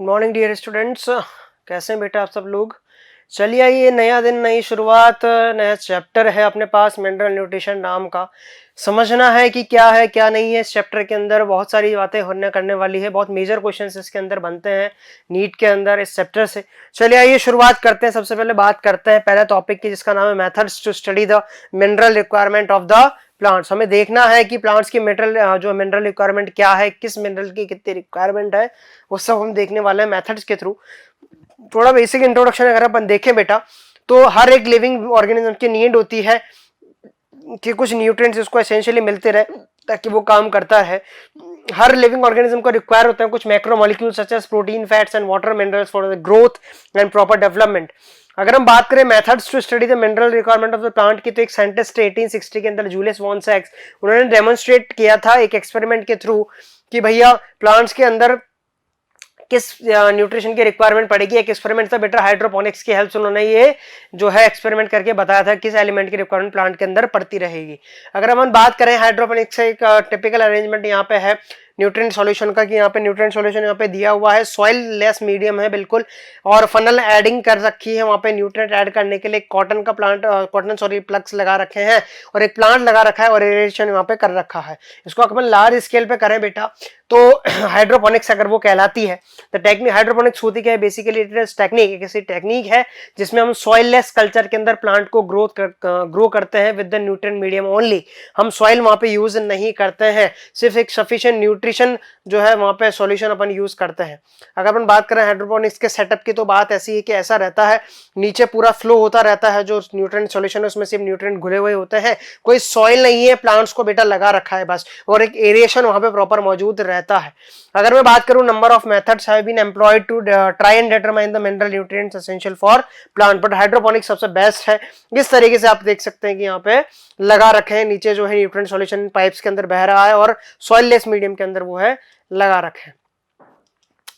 Morning dear students, कैसे हैं बेटा आप सब लोग। चलिए आइए, नया दिन नई शुरुआत, नया चैप्टर है अपने पास मिनरल न्यूट्रिशन नाम का। समझना है कि क्या है क्या नहीं है। इस चैप्टर के अंदर बहुत सारी बातें होने करने वाली है, बहुत मेजर क्वेश्चंस इसके अंदर बनते हैं नीट के अंदर इस चैप्टर से। चलिए आइए शुरुआत करते हैं। सबसे पहले बात करते हैं पहले टॉपिक की, जिसका नाम है methods to study the mineral requirement of the plants. हमें देखना है कि प्लांट्स की मिनरल रिक्वायरमेंट क्या है, किस मिनरल की कितनी रिक्वायरमेंट है, वो सब हम देखने वाले हैं मेथड्स के थ्रू। थोड़ा बेसिक इंट्रोडक्शन अगर अपन देखें बेटा, तो हर एक लिविंग ऑर्गेनिज्म की नीड होती है कि कुछ न्यूट्रिएंट्स उसको एसेंशियली मिलते रहे ताकि वो काम करता है। हर लिविंग ऑर्गेनिज्म को रिक्वायर होते हैं कुछ macromolecules such as protein, fats and water minerals for the growth and proper development. अगर हम बात करें methods to study the mineral requirement of the plant की, तो एक साइंटिस्ट 1860 के अंदर जूलियस वॉन सैक्स, उन्होंने डेमोन्स्ट्रेट किया था एक एक्सपेरिमेंट के थ्रू कि भैया प्लांट्स के अंदर किस न्यूट्रिशन की रिक्वायरमेंट पड़ेगी। एक एक्सपेरिमेंट था बेटा हाइड्रोपोनिक्स की हेल्प से उन्होंने ये जो है एक्सपेरिमेंट करके बताया था किस एलिमेंट की रिक्वायरमेंट प्लांट के अंदर पड़ती रहेगी। अगर हम बात करें हाइड्रोपोनिक्स से, एक टिपिकल अरेंजमेंट यहाँ पे है न्यूट्रिएंट सॉल्यूशन का, कि यहाँ पे न्यूट्रिएंट सॉल्यूशन यहाँ पे दिया हुआ है, सॉइल लेस मीडियम है बिल्कुल, और फनल एडिंग कर रखी है वहाँ पे न्यूट्रिएंट ऐड करने के लिए। कॉटन का प्लग्स लगा रखे हैं और एक प्लांट लगा रखा है और एरेशन यहाँ पे कर रखा है। इसको अपन लार्ज स्केल पे करें बेटा तो हाइड्रोपोनिक्स अगर वो कहलाती है। तो टेक्निक हाइड्रोपोनिक्स होती क्या है, बेसिकली इट इज टेक्निक, एक ऐसी टेक्निक है जिसमें हम सॉइल लेस कल्चर के अंदर प्लांट को ग्रो करते हैं with the nutrient medium only. हम सॉइल वहाँ पे यूज नहीं करते हैं, सिर्फ एक सफिशिएंट न्यूट्रिशन जो है वहाँ पे सॉल्यूशन अपन यूज करते हैं। अगर अपन बात करें हाइड्रोपोनिक्स के सेटअप की, तो बात ऐसी है कि ऐसा रहता है नीचे पूरा फ्लो होता रहता है, जो न्यूट्रिएंट सॉल्यूशन है उसमें सिर्फ न्यूट्रिएंट घुले हुए होते हैं, कोई सॉइल नहीं है, प्लांट्स को बेटा लगा रखा है बस, और एक एरिएशन वहाँ पे प्रॉपर मौजूद रहता है। अगर मैं बात करूं number of methods have been employed to try and determine the mineral nutrients essential for plant, but hydroponics सबसे बेस्ट है। इस तरीके से आप देख सकते हैं कि यहाँ पे लगा रखे हैं, नीचे जो है न्यूट्रिएंट सॉल्यूशन पाइप्स के अंदर बह रहा है और सॉइल लेस मीडियम के अंदर वो है लगा रखे हैं।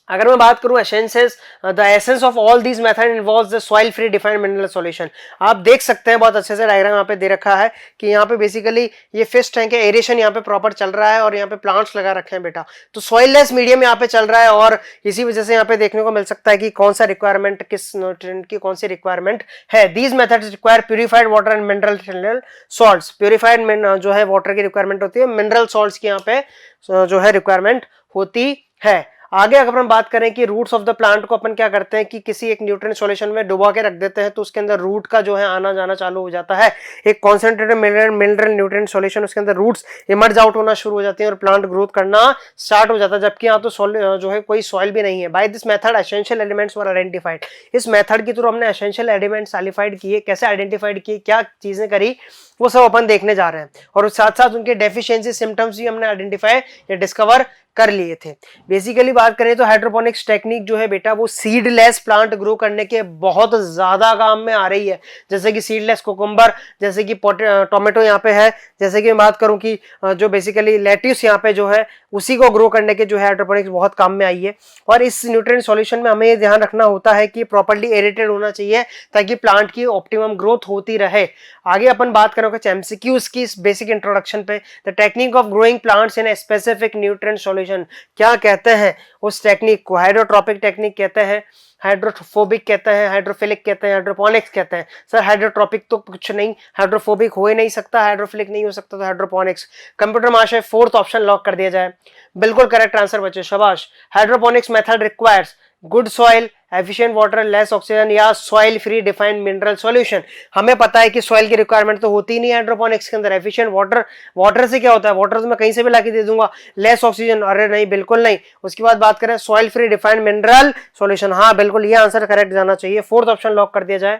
अगर मैं बात करूं essences, the essence of all these method involves the soil free defined mineral solution. आप देख सकते हैं बहुत अच्छे से डायग्राम यहाँ पे दे रखा है कि यहाँ पे बेसिकली ये फिश टैंक है, एरेशन यहाँ पे प्रॉपर चल रहा है और यहाँ पे प्लांट्स लगा रखे हैं बेटा, तो सॉइल लेस मीडियम यहाँ पे चल रहा है। और इसी वजह से यहाँ पे देखने को मिल सकता है कि कौन सा रिक्वायरमेंट किस न्यूट्रिएंट की कौन सी रिक्वायरमेंट है। These methods require purified water and mineral salts. Purified जो है वाटर की रिक्वायरमेंट होती है, मिनरल सॉल्ट्स की यहाँ पे जो है रिक्वायरमेंट होती है। आगे अगर हम बात करें कि रूट्स ऑफ द प्लांट को अपन क्या करते हैं कि किसी एक न्यूट्रिएंट सॉल्यूशन में डुबा के रख देते हैं, तो उसके अंदर रूट का जो है आना जाना चालू हो जाता है। एक कॉन्सेंट्रेटेड मिनरल न्यूट्रिएंट सॉल्यूशन, उसके अंदर रूट्स इमर्ज आउट होना शुरू हो जाती हैं और प्लांट ग्रोथ करना स्टार्ट हो जाता है, जबकि यहाँ तो जो है कोई सॉइल भी नहीं है। By this method essential elements were identified. इस मेथड के थ्रू हमने एसेंशियल एलिमेंट्स आइडेंटिफाइड किए। कैसे आइडेंटिफाइड किए, क्या चीजें करी, वो सब अपन देखने जा रहे हैं, और साथ साथ उनके डेफिशिएंसी सिम्टम्स भी हमने आइडेंटिफाई या डिस्कवर कर लिए थे। बेसिकली बात करें तो हाइड्रोपोनिक्स टेक्निक जो है बेटा वो सीडलेस प्लांट ग्रो करने के बहुत ज्यादा काम में आ रही है, जैसे कि सीडलेस कुकुम्बर, जैसे कि टोमेटो यहाँ पे है, जैसे कि मैं बात करूं कि जो बेसिकली लेट्यूस यहाँ पे जो है उसी को ग्रो करने के जो है हाइड्रोपोनिक्स बहुत काम में आई है। और इस न्यूट्रिएंट सॉल्यूशन में हमें ये ध्यान रखना होता है कि प्रॉपर्ली एरेटेड होना चाहिए ताकि प्लांट की ऑप्टिमम ग्रोथ होती रहे। आगे अपन बात करेंगे एमसीक्यूज की इस बेसिक इंट्रोडक्शन पे। The technique of growing plants in a specific nutrient solution, क्या कहते हैं उस टेक्निक को? हाइड्रोट्रोपिक टेक्निक कहते हैं, हाइड्रोफोबिक कहते हैं, हाइड्रोफिलिक कहते हैं, हाइड्रोपोनिक्स कहते हैं। सर हाइड्रोट्रोपिक तो कुछ नहीं, हाइड्रोफोबिक हो ही नहीं सकता, हाइड्रोफिलिक नहीं हो सकता, तो हाइड्रोपोनिक्स। कंप्यूटर महाशय फोर्थ ऑप्शन लॉक कर दिया जाए। बिल्कुल करेक्ट आंसर बच्चे, शाबाश। Hydroponics method requires good soil, efficient water, less oxygen या soil free defined mineral solution. हमें पता है कि सॉइल की रिक्वायरमेंट तो होती ही नहीं हाइड्रोपोनिक्स के अंदर। एफिशिएंट वाटर, वाटर से क्या होता है, वाटर तो मैं कहीं से भी लाके दे दूंगा। लेस ऑक्सीजन, अरे नहीं बिल्कुल नहीं। उसके बाद बात करें soil free defined mineral solution, हाँ बिल्कुल ये आंसर करेक्ट जाना चाहिए, फोर्थ ऑप्शन लॉक कर दिया जाए,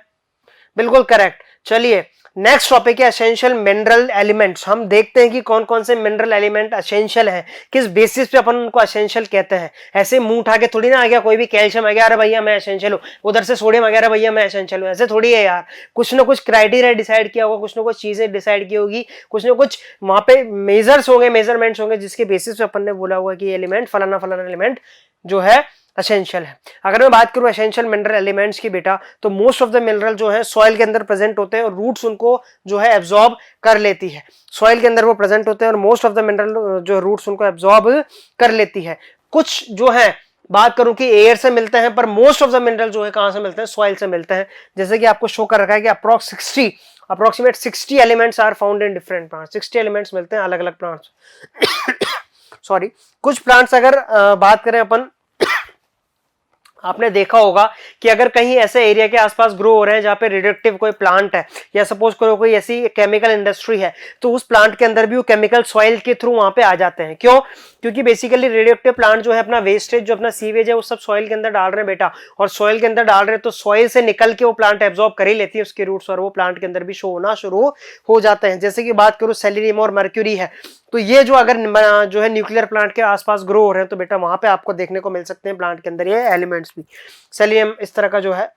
बिल्कुल करेक्ट। चलिए नेक्स्ट टॉपिक है एसेंशियल मिनरल एलिमेंट्स। हम देखते हैं कि कौन कौन से मिनरल एलिमेंट एसेंशियल हैं, किस बेसिस पे अपन उनको एसेंशियल कहते हैं। ऐसे मुंह उठा के थोड़ी ना आ गया कोई भी कैल्शियम आ गया अरे भैया मैं एसेंशियल हूँ, उधर से सोडियम आ गया अरे भैया मैं एसेंशियल हूँ, ऐसे थोड़ी है यार। कुछ ना कुछ क्राइटेरिया डिसाइड किया होगा, कुछ ना कुछ चीजें डिसाइड की होगी, कुछ ना कुछ वहां पे मेजरमेंट्स होंगे जिसके बेसिस पे अपन ने बोला हुआ कि एलिमेंट फलाना फलाना एलिमेंट जो है एसेंशियल है। अगर मैं बात करूं एसेंशियल मिनरल एलिमेंट्स की बेटा, तो मोस्ट ऑफ द मिनरल जो है सॉइल के अंदर प्रेजेंट होते हैं और रूट्स उनको जो है एब्जॉर्ब कर लेती है। सॉइल के अंदर वो प्रेजेंट होते हैं और मोस्ट ऑफ द मिनरल जो रूट्स उनको एब्जॉर्ब कर लेती है। कुछ जो है बात करूं कि एयर से मिलते हैं, पर मोस्ट ऑफ द मिनरल जो है कहां से मिलते हैं, सॉइल से मिलते हैं। जैसे कि आपको शो कर रखा है कि approximate 60 elements are found in different plants, 60 elements मिलते हैं अलग अलग प्लांट्स। सॉरी, कुछ प्लांट्स अगर बात करें अपन, आपने देखा होगा कि अगर कहीं ऐसे एरिया के आसपास ग्रो हो रहे हैं जहां पे रेडियोएक्टिव कोई प्लांट है, या सपोज करो कोई ऐसी केमिकल इंडस्ट्री है, तो उस प्लांट के अंदर भी वो केमिकल सॉइल के थ्रू वहां पे आ जाते हैं। क्यों? क्योंकि बेसिकली रेडियोएक्टिव प्लांट जो है अपना वेस्टेज, जो अपना सीवेज है, वो सब सॉइल के अंदर डाल रहे हैं बेटा, और सॉइल के अंदर डाल रहे हैं तो सॉइल से निकल के वो प्लांट एब्जॉर्ब कर ही लेती है उसके रूट्स, और वो प्लांट के अंदर भी शो होना शुरू हो जाते हैं। जैसे कि बात करूं सेलेनियम और मर्क्यूरी है, तो ये जो अगर जो है न्यूक्लियर प्लांट के आसपास ग्रो हो रहे हैं तो बेटा वहां पे आपको देखने को मिल सकते हैं प्लांट के अंदर ये एलिमेंट्स भी। सेलेनियम इस तरह का जो है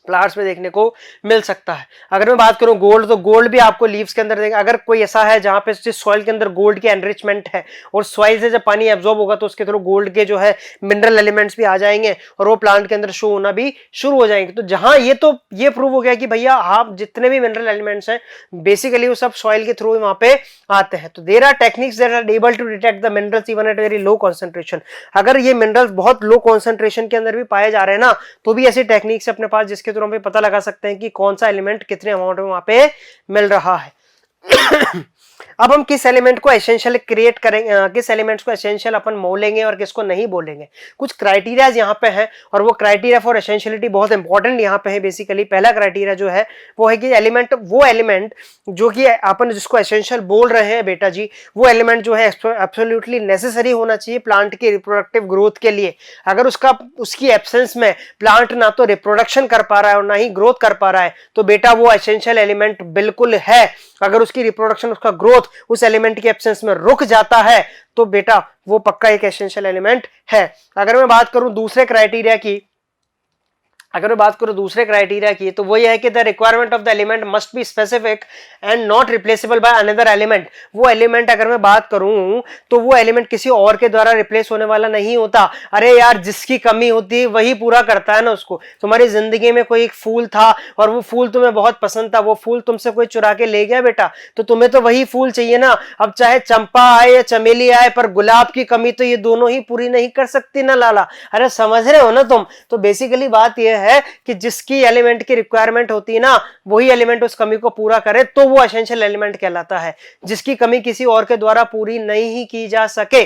प्लांट्स में देखने को मिल सकता है। अगर मैं बात करूं गोल्ड, तो गोल्ड भी आपको लीव्स के अंदर देखेंगे। अगर कोई ऐसा है जहां पे सॉइल के अंदर गोल्ड की एनरिचमेंट है और सॉइल से जब पानी एब्जॉर्ब होगा तो उसके थ्रू गोल्ड के जो है मिनरल एलिमेंट्स भी आ जाएंगे और वो प्लांट के अंदर शो होना भी शुरू हो जाएंगे। तो जहां ये प्रूव हो गया कि भैया आप जितने भी मिनरल एलिमेंट्स हैं बेसिकली वो सब सॉइल के थ्रू वहां पे आते हैं। तो there are techniques that are able to detect the minerals even at very low concentration. अगर ये मिनरल्स बहुत लो कॉन्सेंट्रेशन के अंदर भी पाए जा रहे हैं ना, तो भी ऐसी टेक्निक्स अपने पास जिसके थ्रू हम पता लगा सकते हैं कि कौन सा एलिमेंट कितने अमाउंट में वहां पे मिल रहा है। अब हम किस एलिमेंट को एसेंशियल क्रिएट करेंगे, किस एलिमेंट्स को एसेंशियल अपन बोलेंगे और किसको नहीं बोलेंगे, कुछ क्राइटेरिया यहाँ पे हैं, और वो क्राइटेरिया फॉर एसेंशियलिटी बहुत इंपॉर्टेंट यहाँ पे है। बेसिकली पहला क्राइटेरिया जो है वो है कि वो एलिमेंट जो कि अपन जिसको एसेंशियल बोल रहे हैं बेटा जी, वो एलिमेंट जो है एब्सोल्युटली नेसेसरी होना चाहिए प्लांट की रिप्रोडक्टिव ग्रोथ के लिए। अगर उसकी एब्सेंस में प्लांट ना तो रिप्रोडक्शन कर पा रहा है और ना ही ग्रोथ कर पा रहा है, तो बेटा वो एसेंशियल एलिमेंट बिल्कुल है। अगर उसकी रिप्रोडक्शन, उसका ग्रोथ उस एलिमेंट के एब्सेंस में रुक जाता है तो बेटा वो पक्का एक एसेंशियल एलिमेंट है। अगर मैं बात करूं दूसरे क्राइटेरिया की, तो वो ये है कि the requirement of the element must be specific and not replaceable by another element. वो एलिमेंट अगर मैं बात करूं तो वो एलिमेंट किसी और के द्वारा रिप्लेस होने वाला नहीं होता। अरे यार, जिसकी कमी होती है वही पूरा करता है ना उसको। तुम्हारी जिंदगी में कोई एक फूल था और वो फूल तुम्हें बहुत पसंद था, वो फूल तुमसे कोई चुरा के ले गया बेटा, तो तुम्हें तो वही फूल चाहिए ना। अब चाहे चंपा आए या चमेली आए, पर गुलाब की कमी तो ये दोनों ही पूरी नहीं कर सकती ना लाला। अरे समझ रहे हो ना तुम? तो बेसिकली बात यह है कि जिसकी एलिमेंट की रिक्वायरमेंट होती है ना, वही एलिमेंट उस कमी को पूरा करे तो वो एसेंशियल एलिमेंट कहलाता है। जिसकी कमी किसी और के द्वारा पूरी नहीं की जा सके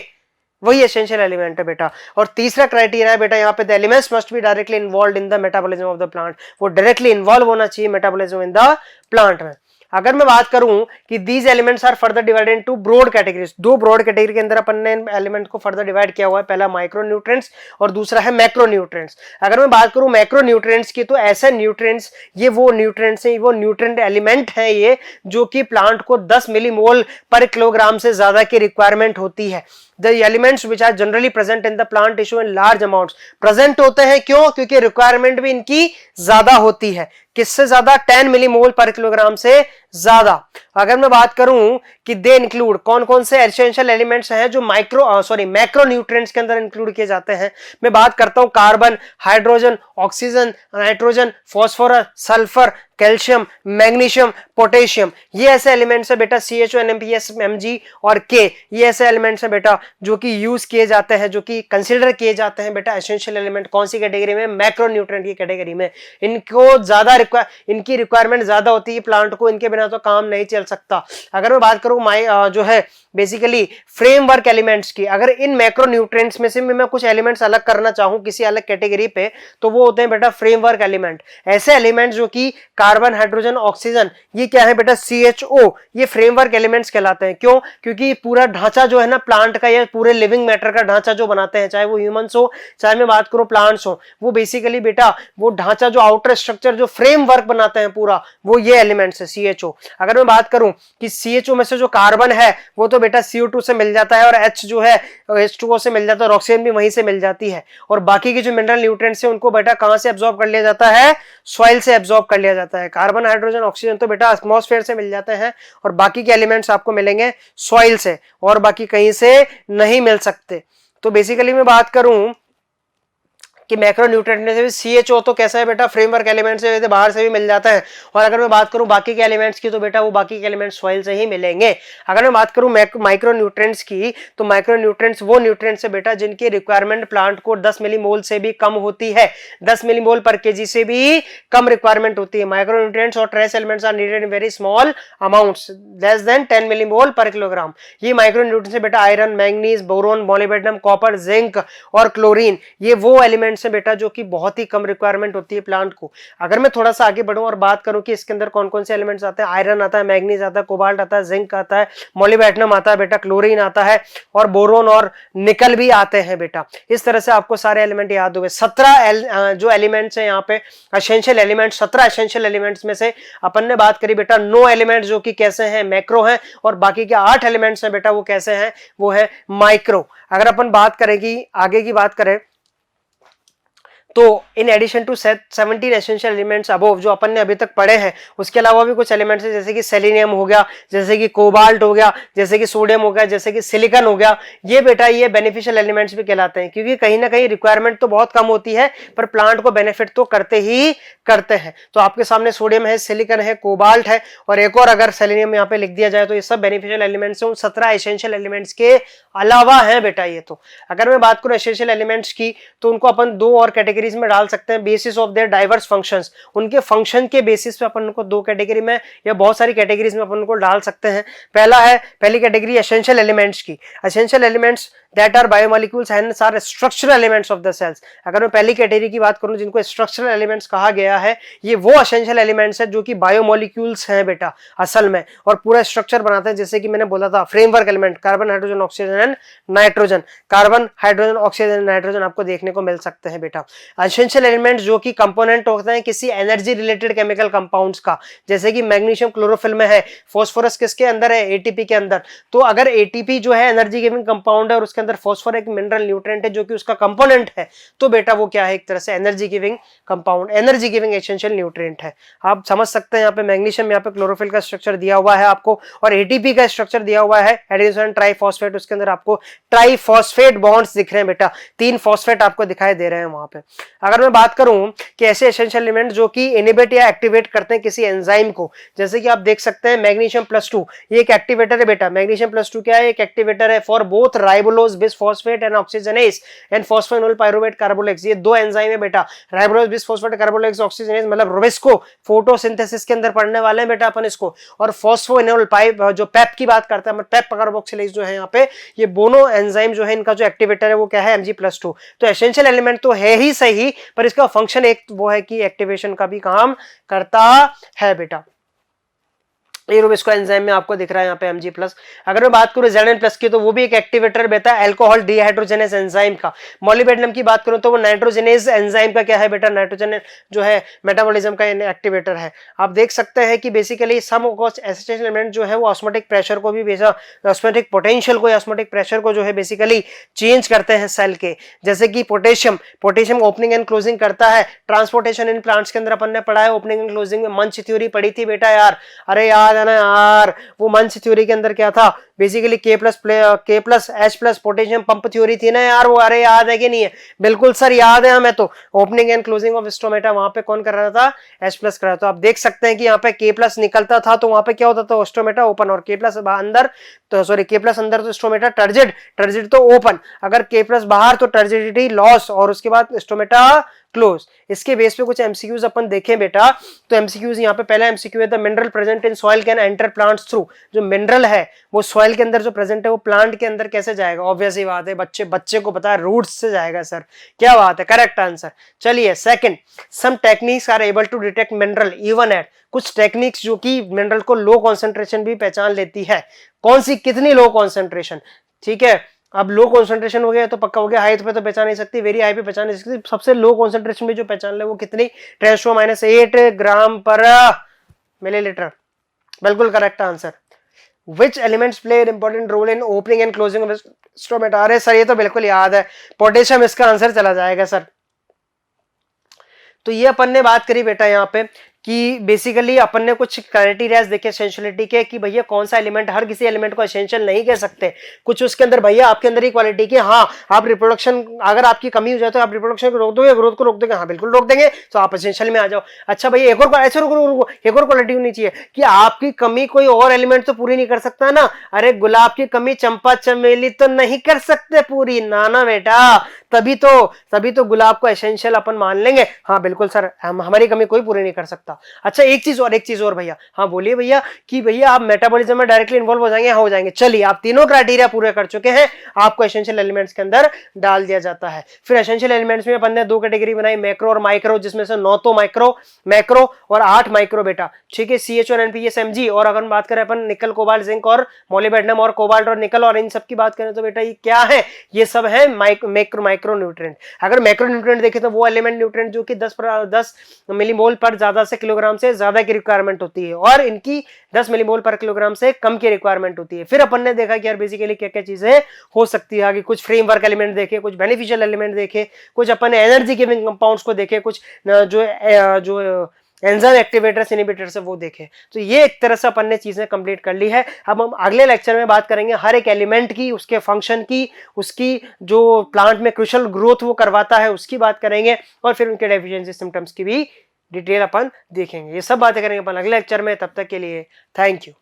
वही एसेंशियल एलिमेंट है बेटा। और तीसरा क्राइटेरिया है बेटा यहाँ पे, the elements must be directly involved in the metabolism of the plant. वो डायरेक्टली इन्वॉल्व होना चाहिए मेटाबॉलिज्म इन द प्लांट में। अगर मैं बात करूं कि these elements are further divided into broad categories, दो ब्रॉड कैटेगरी के अंदर अपन ने एलिमेंट को फर्दर डिवाइड किया हुआ है। पहला माइक्रो न्यूट्रिएंट्स और दूसरा है मैक्रो न्यूट्रिएंट्स। अगर मैं बात करूं मैक्रो न्यूट्रिएंट्स की, तो ऐसे न्यूट्रिएंट्स, ये वो न्यूट्रिएंट्स हैं, वो न्यूट्रिएंट एलिमेंट हैं ये जो कि प्लांट को 10 मिलीमोल पर किलोग्राम से ज्यादा की रिक्वायरमेंट होती है। The elements which are generally present in the plant tissue in large amounts, present होते हैं क्यों? क्योंकि रिक्वायरमेंट भी इनकी ज्यादा होती है। किससे ज्यादा? 10 मिलीमोल पर किलोग्राम से ज्यादा। अगर मैं बात करूं कि दे इंक्लूड, कौन कौन से एसेंशियल एलिमेंट्स हैं जो मैक्रो न्यूट्रिएंट्स के अंदर इंक्लूड किए जाते हैं। मैं बात करता हूं carbon, hydrogen, oxygen, nitrogen, phosphorus, sulphur, calcium, magnesium, potassium. ये ऐसे एलिमेंट्स है बेटा, CHO, NMPS, Mg और K, ये ऐसे एलिमेंट्स है बेटा जो कि यूज किए जाते हैं, जो कि कंसीडर किए जाते हैं बेटा एसेंशियल एलिमेंट। कौन सी कैटेगरी में? मैक्रो न्यूट्रिएंट की कैटेगरी में। इनकी रिक्वायरमेंट ज्यादा होती है प्लांट को, इनके बिना तो काम नहीं चल सकता। अगर मैं बात करूं जो है बेसिकली फ्रेमवर्क एलिमेंट्स की, अगर इन मैक्रो न्यूट्रिएंट्स में से मैं कुछ एलिमेंट्स अलग करना चाहूं किसी अलग कैटेगरी पे, तो वो होते हैं बेटा फ्रेमवर्क एलिमेंट। ऐसे एलिमेंट्स जो कि कार्बन, हाइड्रोजन, ऑक्सीजन, ये क्या है बेटा? CHO, ये फ्रेमवर्क एलिमेंट्स कहलाते हैं। क्यों? क्योंकि पूरा ढांचा जो है ना प्लांट का, या पूरे लिविंग मैटर का ढांचा जो बनाते हैं, चाहे वो ह्यूमंस हो चाहे मैं बात करूं प्लांट्स हो, वो बेसिकली बेटा वो ढांचा, जो आउटर स्ट्रक्चर, जो फ्रेमवर्क बनाते हैं पूरा, वो ये एलिमेंट्स है CHO। अगर मैं बात करूं कि CHO में से जो कार्बन है वो तो बेटा CO2 से मिल जाता है, और H जो है H2O से मिल जाता है, और ऑक्सीजन भी वहीं से मिल जाती है। और बाकी की जो मिनरल न्यूट्रिएंट्स है उनको बेटा कहां से एब्जॉर्ब कर लिया जाता है? सॉइल से एब्जॉर्ब कर लिया जाता है। कार्बन, हाइड्रोजन, ऑक्सीजन तो बेटा एटमॉस्फेयर से मिल जाते हैं, और बाकी के एलिमेंट्स आपको मिलेंगे सॉइल से, और बाकी कहीं से नहीं मिल सकते। तो बेसिकली मैं बात करूं कि मैक्रो न्यूट्रिएंट में से भी CHO तो कैसा है बेटा, फ्रेमवर्क एलिमेंट से बाहर से भी मिल जाता है। और अगर मैं बात करूं बाकी के एलिमेंट्स की तो बेटा वो बाकी के एलिमेंट्स सॉइल से ही मिलेंगे। अगर मैं बात करूं माइक्रो न्यूट्रिएंट्स की तो माइक्रो न्यूट्रिएंट्स वो न्यूट्रिएंट्स है बेटा जिनकी रिक्वायरमेंट प्लांट को 10 मिलीमोल से भी कम होती है, 10 मिलीमोल पर केजी से भी कम रिक्वायरमेंट होती है। माइक्रो न्यूट्रिएंट्स और trace elements are needed in very small amounts, less than 10 millimole per kilogram. ये माइक्रो न्यूट्रिएंट्स है बेटा iron, manganese, boron, molybdenum, copper, zinc और क्लोरीन, ये वो एलिमेंट्स हैं बेटा जो कि बहुत ही कम रिक्वायरमेंट होती है प्लांट को। अगर मैं थोड़ा सा आगे बढ़ूं और बात करूं कि इसके अंदर कौन कौन से एलिमेंट्स आते हैं, आयरन आता है, मैंगनीज आता है, कोबाल्ट आता है, जिंक आता है, मोलिब्डेनम आता है बेटा, क्लोरीन आता है और बोरोन और निकल भी आते हैं बेटा। इस तरह से आपको सारे एलिमेंट याद हुए। 17 जो एलिमेंट्स हैं यहाँ पे एसेंशियल एलिमेंट, 17 एसेंशियल एलिमेंट्स में से अपन ने बात करी बेटा 9 एलिमेंट्स जो कि कैसे हैं, मैक्रो हैं, और बाकी के 8 एलिमेंट्स हैं बेटा वो कैसे हैं, वो है माइक्रो। अगर अपन बात करेंगे आगे की बात करें तो in addition to 17 essential elements above जो अपन ने अभी तक पढ़े हैं, उसके अलावा भी कुछ एलिमेंट्स हैं जैसे कि सेलेनियम हो गया, जैसे कि कोबाल्ट हो गया, जैसे कि सोडियम हो गया, जैसे कि सिलिकॉन हो गया। ये बेटा ये बेनिफिशियल एलिमेंट्स भी कहलाते हैं क्योंकि कहीं ना कहीं रिक्वायरमेंट तो बहुत कम होती है पर प्लांट को बेनिफिट तो करते ही करते हैं। तो आपके सामने सोडियम है, सिलिकॉन है, कोबाल्ट है और एक और अगर सेलेनियम यहाँ पे लिख दिया जाए तो ये सब बेनिफिशियल एलिमेंट्स हैं 17 एसेंशियल एलिमेंट्स के अलावा है बेटा ये। तो अगर मैं बात करूं एसेंशियल एलिमेंट्स की तो उनको अपन दो और कैटेगरीज में डाल सकते हैं, basis of their diverse functions, उनके फंक्शन के बेसिस पे अपन उनको दो कैटेगरी में या बहुत सारी कैटेगरीज में अपन उनको डाल सकते हैं। पहली कैटेगरी एसेंशियल एलिमेंट्स की, essential elements that are biomolecules hence are structural elements of the cells. अगर मैं पहली कैटेगरी की बात करूं जिनको स्ट्रक्चरल एलिमेंट्स कहा गया है, ये वो एसेंशियल एलिमेंट्स है जो कि बायोमोलिक्यूल्स हैं बेटा असल में और पूरा स्ट्रक्चर बनाते हैं। जैसे कि मैंने बोला था framework element, carbon hydrogen oxygen and nitrogen, carbon hydrogen oxygen nitrogen आपको देखने को मिल सकते हैं बेटा। एसेंशियल एलिमेंट्स जो कि कंपोनेंट होते हैं किसी एनर्जी रिलेटेड केमिकल कंपाउंड्स का, जैसे कि मैग्नीशियम क्लोरोफिल में है, फास्फोरस किसके अंदर है, एटीपी के अंदर। तो अगर एटीपी जो है एनर्जी गिविंग कंपाउंड है और उसके अंदर फास्फोरस एक मिनरल न्यूट्रिएंट है जो कि उसका कंपोनेंट है, तो बेटा वो क्या है, एक तरह से energy giving compound, energy giving essential nutrient है। आप समझ सकते हैं यहाँ पे मैग्नीशियम, यहाँ पे क्लोरोफिल का स्ट्रक्चर दिया हुआ है आपको और एटीपी का स्ट्रक्चर दिया हुआ है एडिनोसिन ट्राइफॉस्फेट, उसके अंदर आपको ट्राइफॉस्फेट बॉन्ड्स दिख रहे हैं बेटा, 3 फॉस्फेट आपको दिखाई दे रहे हैं वहां पे। अगर मैं बात करूं कि ऐसे एसेंशियल एलिमेंट जो कि इनहिबिट या एक्टिवेट करते हैं किसी एंजाइम को, जैसे कि आप देख सकते हैं मैग्नीशियम +2, ये एक एक्टिवेटर है बेटा। मैग्नीशियम +2 क्या है, एक एक्टिवेटर है for both ribulose bisphosphate and oxygenase and phosphoenol pyruvate carboxylase. ये दो एंजाइम है बेटा, राइबोलोज बिसफॉस्फेट कार्बोलेक्स ऑक्सीजनेज, मतलब रुबिस्को फोटोसिंथेसिस के अंदर पढ़ने वाले हैं बेटा अपन इसको। और फॉस्फोएनोल पाइप जो पेप की बात करते हैं, पेप कार्बोक्सिलेज जो है यहाँ पे, ये दोनों एंजाइम जो है इनका जो एक्टिवेटर है वो क्या है, Mg+2। तो एसेंशियल एलिमेंट तो है ही सही पर इसका फंक्शन एक वो है कि एक्टिवेशन का भी काम करता है बेटा। ये रुबिस्को एंजाइम में आपको दिख रहा है यहाँ पे Mg+। अगर मैं बात करूं Zn+ की तो वो भी एक एक्टिवेटर बेटा अल्कोहल डिहाइड्रोजनेज एंजाइम का। मॉलिब्डेनम की बात करूं तो वो नाइट्रोजनेज एंजाइम का क्या है बेटा, नाइट्रोजन जो है मेटाबॉलिज्म का एक्टिवेटर है। आप देख सकते हैं कि बेसिकली सम एसेंशियल एलिमेंट जो है वो ऑस्मोटिक प्रेशर को भी, ऑस्मोटिक पोटेंशियल को या ऑस्मोटिक प्रेशर को जो है बेसिकली चेंज करते हैं सेल के। जैसे कि पोटेशियम ओपनिंग एंड क्लोजिंग करता है। ट्रांसपोर्टेशन इन प्लांट्स के अंदर अपन ने पढ़ा है ओपनिंग एंड क्लोजिंग में, मंच थ्योरी पढ़ी थी बेटा यार, अरे यार ना यार, वो मंच थ्योरी के अंदर क्या था basically K+H+ potassium pump theory थी ना यार वो, अरे याद है कि नहीं है, बिल्कुल सर याद है हमें। तो opening and closing of stomata वहां पे कौन कर रहा था, H+ कर रहा था। तो आप देख सकते हैं कि यहाँ पे K+ निकलता था तो वहां पे क्या होता था, स्टोमेटा ओपन, और K+ अंदर तो सॉरी K+ अंदर तो स्टोमेटा टर्जिड तो ओपन, अगर K+ बाहर तो टर्जिडिटी लॉस और उसके बाद स्टोमेटा क्लोज। इसके बेस पे कुछ एमसीक्यूज अपन देखें बेटा, तो एमसीक्यूज यहाँ पे पहला एमसीक्यू है the mineral present in soil can enter plants through. जो मिनरल है वो सॉइल के अंदर जो प्रेजेंट है वो प्लांट के अंदर कैसे जाएगा, ऑब्वियस ही बात है बच्चे को पता है रूट्स से जाएगा सर, क्या बात है, करेक्ट आंसर। चलिए second, some techniques are able to detect mineral even at, कुछ टेक्निक्स जो कि मिनरल को लो कॉन्सेंट्रेशन भी पहचान लेती है। कौन सी, कितनी लो कॉन्सेंट्रेशन, ठीक है। अब लो कॉन्सेंट्रेशन हो गया तो पक्का हो गया, हाई पे तो पहचान नहीं सकती, वेरी हाई पे पहचान नहीं सकती, सबसे लो कॉन्सेंट्रेशन में जो पहचान ले वो कितनी, 10⁻⁸ ग्राम पर मिलीलीटर, बिल्कुल correct answer. Which elements play an important role in opening and closing of stomata, अरे सर ये तो बिल्कुल याद है, पोटेशियम इसका आंसर चला जाएगा सर। तो ये अपन ने बात करी बेटा यहाँ पे कि बेसिकली अपन ने कुछ क्राइटेरियाज देखे एसेंशियलिटी के कि भैया कौन सा एलिमेंट, हर किसी एलिमेंट को एसेंशियल नहीं कह सकते, कुछ उसके अंदर भैया आपके अंदर ही क्वालिटी की, हाँ आप रिप्रोडक्शन अगर आपकी कमी हो जाए तो आप रिप्रोडक्शन को रोक दोगे, ग्रोथ को रोक दोगे, हाँ बिल्कुल रोक देंगे, तो आप एसेंशियल में आ जाओ। अच्छा भैया एक और ऐसे रुको, एक और क्वालिटी होनी चाहिए कि आपकी कमी कोई और एलिमेंट तो पूरी नहीं कर सकता ना। अरे गुलाब की कमी चंपा चमेली तो नहीं कर सकते पूरी, ना बेटा, तभी तो गुलाब को एसेंशियल अपन मान लेंगे। हाँ बिल्कुल सर, हमारी कमी कोई पूरी नहीं कर सकता। अच्छा एक चीज और भैया, हाँ बोलिए भैया, कि भैया आप मेटाबॉलिज्म में डायरेक्टली इन्वॉल्व हो जाएंगे, हाँ हो जाएंगे, चलिए आप तीनों क्राइटेरिया पूरे कर चुके हैं, आपको एसेंशियल एलिमेंट्स के अंदर डाल दिया जाता है। फिर एसेंशियल एलिमेंट्स में अपन ने दो कैटेगरी बनाई, मैक्रो और माइक्रो, जिसमें से 9 तो मैक्रो और 8 माइक्रो बेटा, ठीक है, CH और NPS Mg। और अगर बात करें अपन निकल कोबाल्ट जिंक और मोलिब्डेनम और कोबाल्ट और निकल और इन सब की बात करें तो बेटा ये क्या है, ये सब है मैक्रो न्यूट्रिएंट। अगर मैक्रो न्यूट्रिएंट देखें तो वो एलिमेंट न्यूट्रिएंट जो कि 10 मिलीमोल पर ज्यादा से किलोग्राम से ज्यादा की रिक्वायरमेंट होती है, और इनकी 10 मिलीमोल पर किलोग्राम से कम की रिक्वायरमेंट होती है। फिर अपन ने देखा कि यार बेसिकली क्या क्या चीजें हो सकती है आगे, कुछ फ्रेमवर्क एलिमेंट देखे, कुछ बेनिफिशियल एलिमेंट देखे, कुछ अपन ने एनर्जी गिविंग कंपाउंड्स को देखे, कुछ जो एंजाइम एक्टिवेटर्स इनहिबिटर्स है वो देखे। तो ये एक तरह से अपन ने चीजें कंप्लीट कर ली है। अब हम अगले लेक्चर में बात करेंगे हर एक एलिमेंट की, उसके फंक्शन की, उसकी जो प्लांट में क्रूशियल ग्रोथ वो करवाता है उसकी बात करेंगे, और फिर उनके डेफिशिएंसी सिम्टम्स की भी डिटेल अपन देखेंगे। ये सब बातें करेंगे अपन अगले लेक्चर में। तब तक के लिए थैंक यू।